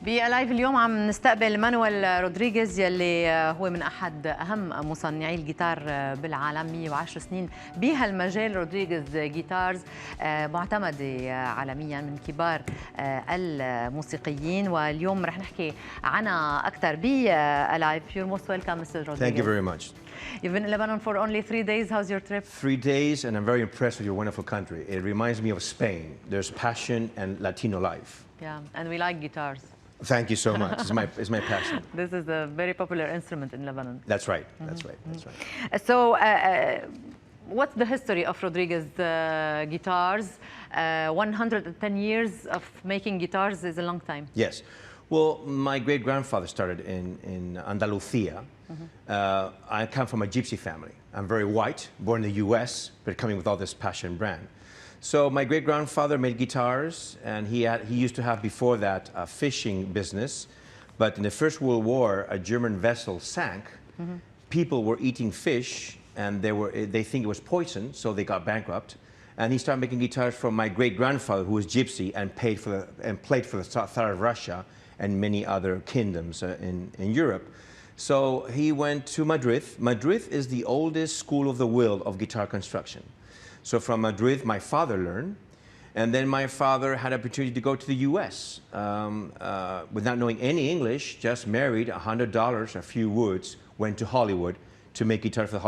بلايف اليوم عم نستقبل مانويل رودريغز يلي هو من أحد أهم مصنعي الجيتار بالعالم. 110 سنين بهالمجال. رودريغز جيتارز معتمدة عالميا من كبار الموسيقيين، واليوم رح نحكي عنها أكثر بلايف. You're most welcome, Mr. Rodriguez. Thank you very much. You've been in Lebanon for only 3 days. How's your trip? 3 days, and I'm very impressed with your wonderful country. It reminds me of Spain. There's passion and Latino life. Yeah, and we like guitars. Thank you so much. It's my passion. This is a very popular instrument in Lebanon. That's right. That's right. That's right. So, what's the history of Rodriguez guitars? 110 years of making guitars is a long time. Yes. Well, my great-grandfather started in Andalusia. I come from a gypsy family. I'm very white, born in the U.S., but coming with all this passion brand. So my great-grandfather made guitars, and he used to have before that a fishing business. But in the First World War, a German vessel sank. People were eating fish, and they think it was poison, so they got bankrupt. And he started making guitars for my great-grandfather, who was gypsy and played for the Tsar of Russia and many other kingdoms in Europe. So he went to Madrid. Madrid is the oldest school of the world of guitar construction. So from Madrid, my father learned, and then my father had an opportunity to go to the U.S. Without knowing any English, just married, $100, a few words, went to Hollywood to make guitar for the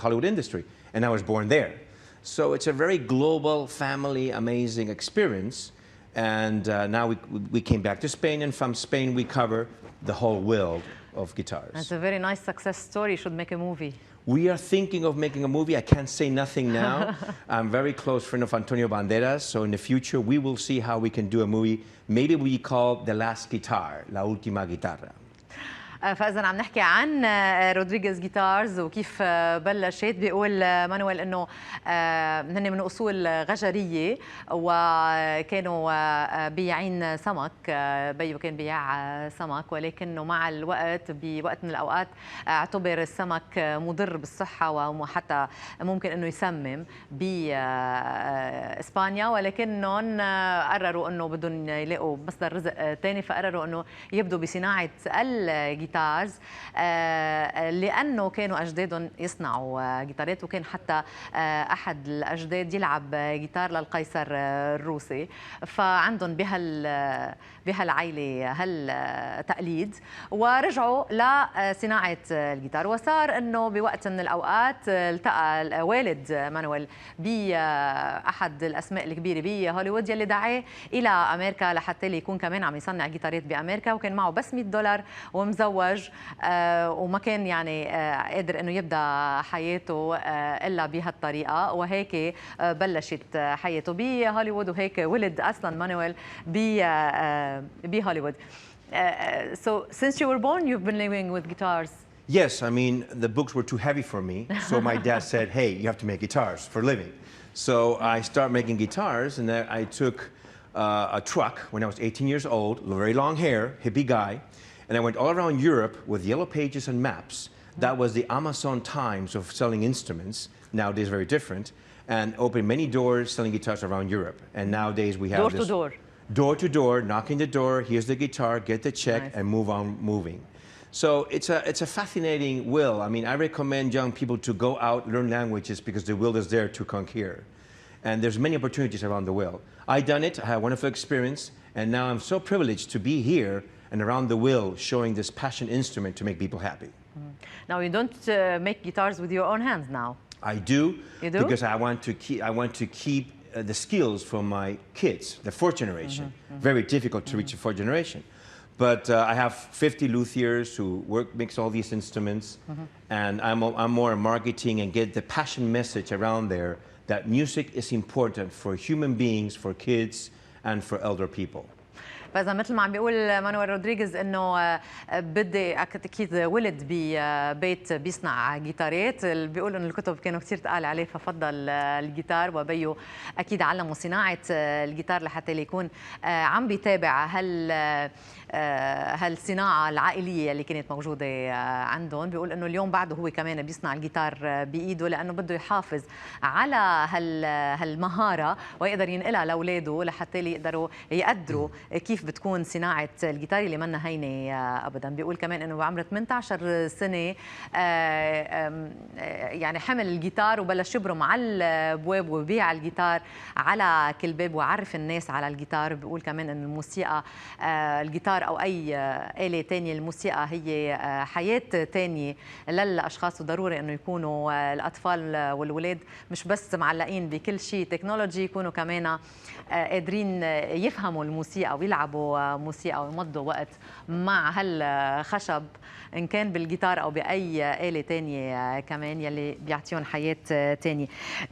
Hollywood industry, and I was born there. So it's a very global, family, amazing experience, and now we came back to Spain, and from Spain we cover the whole world of guitars. That's a very nice success story. You should make a movie. We are thinking of making a movie. I can't say nothing now. I'm very close friend of Antonio Banderas, so in the future we will see how we can do a movie. Maybe we call The Last Guitar, La Última Guitarra. فإذا عم نحكي عن رودريغز جيتارز وكيف بلشت، بيقول مانويل انه هن من اصول غجريه وكانوا بياعين سمك. بيو كان بياع سمك، ولكنه مع الوقت بوقت من الاوقات اعتبر السمك مضر بالصحه وحتى ممكن انه يسمم باسبانيا، ولكنهم قرروا انه بدهم يلاقوا مصدر رزق ثاني، فقرروا انه يبدوا بصناعه الجيتار لأنه كانوا أجدادهم يصنعوا جيتارات، وكان حتى أحد الأجداد يلعب جيتار للقيصر الروسي، فعندهم بهالعائلة هالتقليد ورجعوا لصناعة الجيتار. وصار أنه بوقت من الأوقات التقى والد مانويل بأحد الأسماء الكبيرة بهوليوود يلي دعاه إلى أمريكا لحتى يكون كمان عم يصنع جيتارات بأمريكا، وكان معه بس $100 ومزوج، وما كان يعني قادر انه يبدا حياته الا بهالطريقه، وهيك بلشت حياته بهوليوود، وهيك ولد اصلا مانويل بهوليوود. So since you were born, you've been living with guitars. Yes, I mean the books were too heavy for me, so my dad said, "Hey, you have to make guitars for a living." So I started making guitars, and then I took a truck when I was 18 years old, very long hair, hippie guy. And I went all around Europe with yellow pages and maps. That was the Amazon times of selling instruments. Nowadays, very different. And opened many doors selling guitars around Europe. And nowadays, we have door to door. Door to door, knocking the door, here's the guitar, get the check, nice. and move on moving. So it's a fascinating will. I mean, I recommend young people to go out, learn languages, because the will is there to conquer. And there's many opportunities around the world. I done it, I had a wonderful experience, and now I'm so privileged to be here and around the world showing this passion instrument to make people happy. Now you don't make guitars with your own hands now. I do. You do? Because I want to keep the skills for my kids, the fourth generation. Very difficult to reach the fourth generation. But I have 50 luthiers who makes all these instruments, and I'm more in marketing and get the passion message around there that music is important for human beings, for kids, and for elder people. فإذا مثل ما عم بيقول مانويل رودريغز إنه بدي أكيد ولد ببيت بيصنع جيتارات، بيقول إنه الكتب كانوا كثير تقال عليه ففضل الجيتار، وبيو أكيد علموا صناعة الجيتار لحتى يكون عم بيتابع هالصناعة العائلية اللي كانت موجودة عندهم. بيقول إنه اليوم بعده هو كمان بيصنع الجيتار بإيده لأنه بده يحافظ على هالمهارة ويقدر ينقلها لأولاده لحتى يقدروا يقدروا كيف كيف بتكون صناعة الجيتار اللي منا هينة أبدا. بيقول كمان إنه بعمر 18 سنة يعني حمل الجيتار وبلش يبرم على البواب وبيع الجيتار على كل باب وعرف الناس على الجيتار. بيقول كمان إن الموسيقى الجيتار أو أي آلة تانية، الموسيقى هي حياة تانية للأشخاص، وضروري إنه يكونوا الأطفال والولاد مش بس معلقين بكل شيء تكنولوجي، يكونوا كمان قادرين يفهموا الموسيقى ويلعبوا موسيقى ويمضوا وقت مع هالخشب إن كان بالجيتار أو بأي آلة تانية كمان يلي بيعطيهم حياة تانية.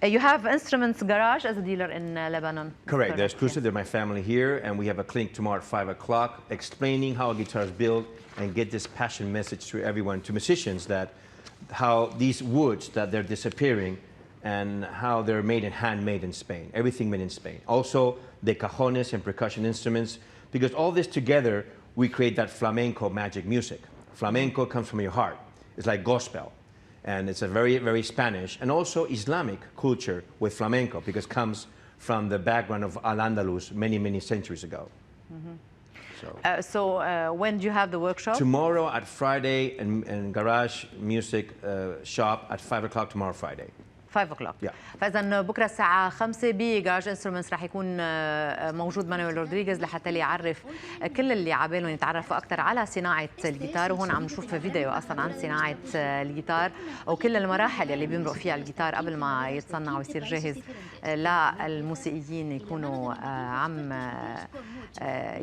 You have instruments garage as a dealer in Lebanon. Correct. They're exclusive. They're my family here, and we have a clinic tomorrow at 5 o'clock explaining how a guitar is built and get this passion message to everyone, to musicians, that how these woods that they're disappearing and how they're made and handmade in Spain. Everything made in Spain. Also, the cajones and percussion instruments, because all this together, we create that flamenco magic music. Flamenco comes from your heart. It's like gospel. And it's a very, very Spanish and also Islamic culture with flamenco, because it comes from the background of Al-Andalus many, many centuries ago. So when do you have the workshop? Tomorrow at Friday in Garage Music Shop at 5 o'clock tomorrow Friday. 5 o'clock. Yeah. فاذا بكره الساعه 5 بجراج انسترومنتس رح يكون موجود مانويل رودريغز لحتى يعرف كل اللي عبالهم يتعرفوا اكثر على صناعه الجيتار. وهون عم نشوف فيديو اصلا عن صناعه الجيتار وكل المراحل اللي بيمرق فيها الجيتار قبل ما يتصنع ويصير جاهز للموسيقيين يكونوا عم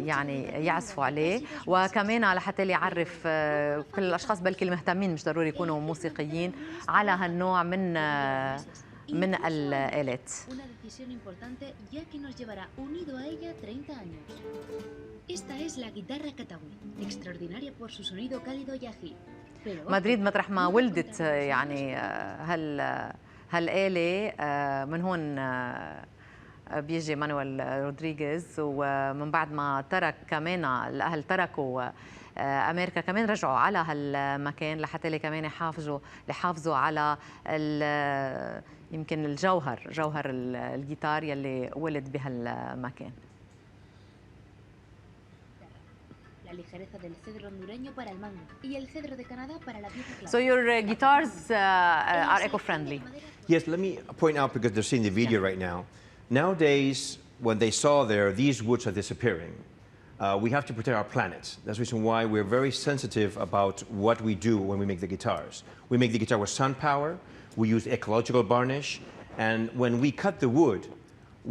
يعني يعزفوا عليه. وكمان لحتى يعرف كل الاشخاص بلكي المهتمين مش ضروري يكونوا موسيقيين على هالنوع من الآلات. Una decisión importante ya que nos llevará unido a ella 30 años. Esta es la guitarra Catawi, extraordinaria por su sonido cálido y ágil. مدريد مطرح ما ولدت يعني هالآلة من هون بيجي مانويل رودريغز. ومن بعد ما ترك كمان الأهل تركوا أمريكا كمان رجعوا على هالمكان لحتى كمان يحافظوا على يمكن جوهر الجيتار يلي ولد بهالمكان. So your guitars are eco-friendly. Yes, let me point out, because they're seeing the video right now. Nowadays, when they saw these woods are disappearing. We have to protect our planet. That's the reason why we're very sensitive about what we do when we make the guitars. We make the guitar with sun power, we use ecological varnish, and when we cut the wood,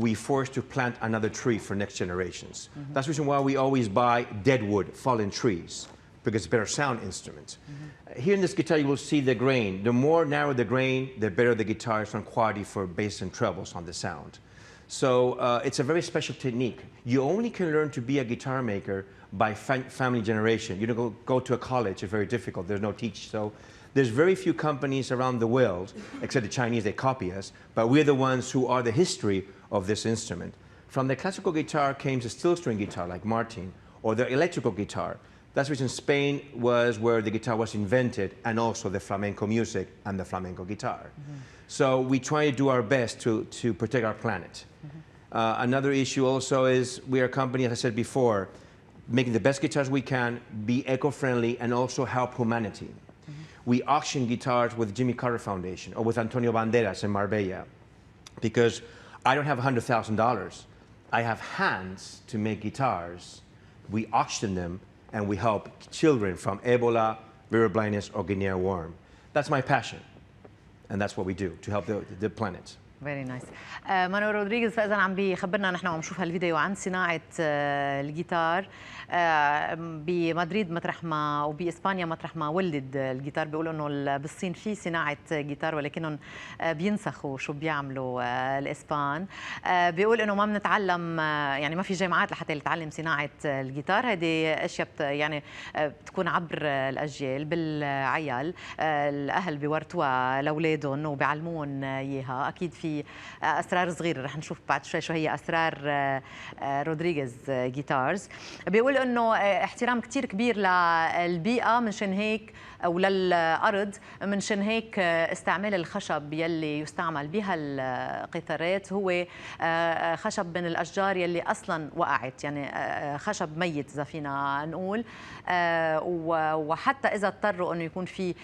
we force to plant another tree for next generations. That's the reason why we always buy dead wood, fallen trees, because it's a better sound instrument. Here in this guitar, you will see the grain. The more narrow the grain, the better the guitar is on quality for bass and trebles on the sound. So it's a very special technique. You only can learn to be a guitar maker by family generation. You don't go to a college, it's very difficult, there's no teach. So there's very few companies around the world, except the Chinese, they copy us, but we're the ones who are the history of this instrument. From the classical guitar came the steel string guitar like Martin, or the electrical guitar. That's the reason Spain was where the guitar was invented, and also the flamenco music and the flamenco guitar. So we try to do our best to protect our planet. Another issue also is we are a company, as I said before, making the best guitars we can, be eco-friendly, and also help humanity. We auction guitars with Jimmy Carter Foundation or with Antonio Banderas in Marbella, because I don't have $100,000. I have hands to make guitars. We auction them, and we help children from Ebola, river blindness, or Guinea worm. That's my passion. And that's what we do to help the planet. Very nice. مانويل رودريغز فاذا عم بيخبرنا نحن عم نشوف هالفيديو عن صناعه الجيتار بمدريد مطرح ما وباسبانيا مطرح ما ولد الجيتار. بيقولوا انه بالصين في صناعه جيتار ولكنهم بينسخوا شو بيعملوا الاسبان. بيقول انه ما بنتعلم يعني ما في جامعات لحتى نتعلم صناعه الجيتار. هذه اشياء يعني بتكون عبر الاجيال بالعيال. الاهل بيورثوها لاولادهم وبيعلموهم اياها. اكيد في في اسرار صغيره رح نشوف بعد شوي شو هي اسرار رودريغز جيتارز. بيقول انه احترام كثير كبير للبيئه منشان هيك او للارض منشان هيك استعمال الخشب يلي يستعمل بها القيثارات هو خشب من الاشجار يلي اصلا وقعت، يعني خشب ميت اذا فينا نقول. وحتى اذا اضطروا انه يكون في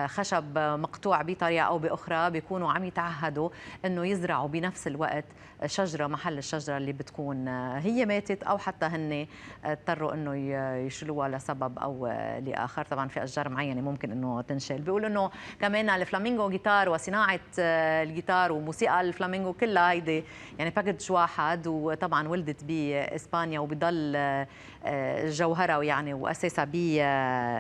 خشب مقطوع بطريقه او باخرى بيكونوا عم يتعهدوا انه يزرعوا بنفس الوقت شجره محل الشجره اللي بتكون هي ماتت، او حتى هن اضطروا انه يشيلوها لسبب او لاخر. طبعا في اشجار معينه ممكن انه تنشل. بيقول انه كمان الفلامينغو جيتار وصناعه الجيتار وموسيقى الفلامينغو كلها هيدي يعني باكج واحد، وطبعا ولدت باسبانيا وبضل جوهرها يعني واساسها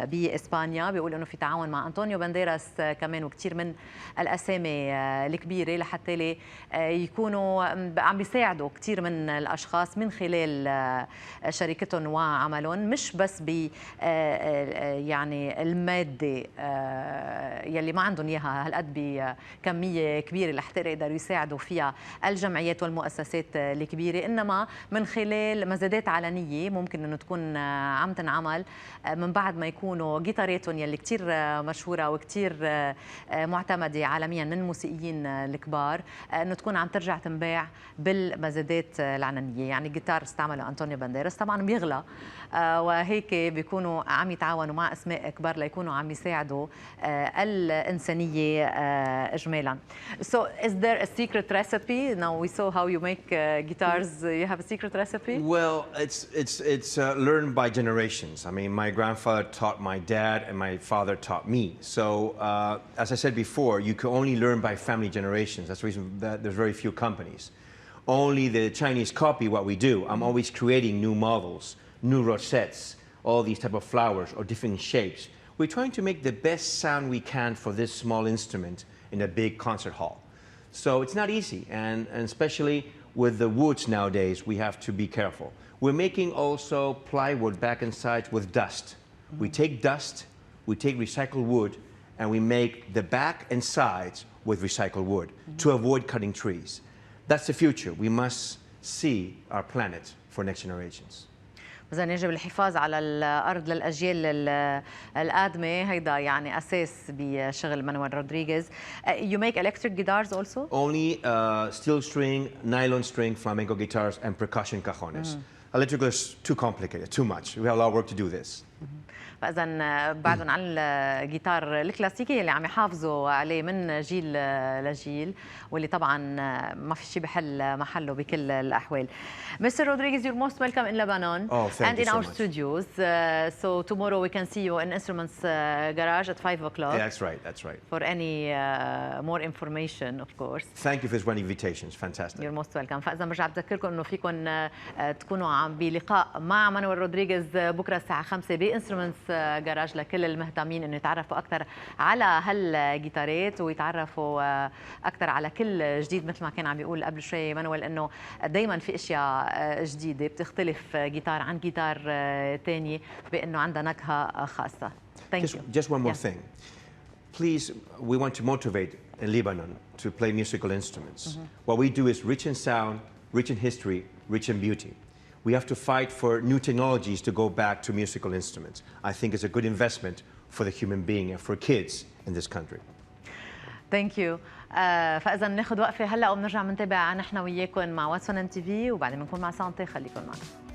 باسبانيا. بيقول انه في تعاون مع انطونيو بانديراس كمان وكثير من الاسامي الكبيره لحتى يكونوا عم بيساعدوا كثير من الاشخاص من خلال شركتهم وعملهم، مش بس ب يعني الماده يلي ما عندهم اياها هالقد بكميه كبيره لحتى يقدروا يساعدوا فيها الجمعيات والمؤسسات الكبيره، انما من خلال مزادات علنيه ممكن انه تكون عم تنعمل من بعد ما يكونوا جيتاراتهم يلي كثير مشهوره وكثير معتمده عالميا من الموسيقيين الكبار انه تكون عم ترجع تنباع بالمزادات العلنيه. يعني الجيتار استعمله انطونيو بانديراس طبعا بيغلى، وهيك بيكونوا عم يتعاونوا مع اسماء كبار ليكونوا عم يساعدوا الانسانيه اجمالا. So is there a secret recipe? Now we saw how you make guitars. You have a secret recipe? Well, it's learned by generations. I mean, my grandfather taught my dad, and my father taught me. So, as I said before, you can only learn by family generations. That's the reason that there's very few companies. Only the Chinese copy what we do. I'm always creating new models, new rosettes, all these type of flowers or different shapes. We're trying to make the best sound we can for this small instrument in a big concert hall. So it's not easy, and especially with the woods nowadays, we have to be careful. We're making also plywood back and sides with dust. We take dust, we take recycled wood, and we make the back and sides with recycled wood to avoid cutting trees. That's the future. We must see our planet for next generations. إذا يجب الحفاظ على الأرض للأجيال القادمة، هيدا يعني أساس بشغل مانويل رودريغز. You make electric guitars also? Only steel string, nylon string, flamenco guitars, and percussion cajones. Electrical is too complicated, too much. We have a lot of work to do this. فاذا بعدهم عن الجيتار الكلاسيكي اللي عم يحافظوا عليه من جيل لجيل، واللي طبعا ما في شيء بحل محله بكل الاحوال. Mr. Rodriguez, you're most welcome in Lebanon and in our studios. So tomorrow we can see you in Instruments Garage at 5 o'clock. Yeah, that's right, that's right. For any more information, of course. Thank you for this one invitation. It's fantastic. You're most welcome. فاذا برجع بذكركم انه فيكم تكونوا عم بلقاء مع مانويل رودريغز بكره الساعه 5 بانسترومنتس جراج لكل المهتمين انه يتعرفوا اكثر على هالجيتارات ويتعرفوا اكثر على كل جديد. مثل ما كان عم بيقول قبل شوي مانويل انه دائما في اشياء جديده بتختلف جيتار عن جيتار ثاني بانه عندها نكهه خاصه. Just one more thing. Please, we want to motivate in Lebanon to play musical instruments. What we do is rich in sound, rich in history, rich in beauty. We have to fight for new technologies to go back to musical instruments. I think it's a good investment for the human being and for kids in this country. Thank you. فإذا ناخذ وقفة هلا وبنرجع بنتابع نحن وياكم مع واتسون ام تي في، وبعدين بنكون مع صانعي. خليكم معنا.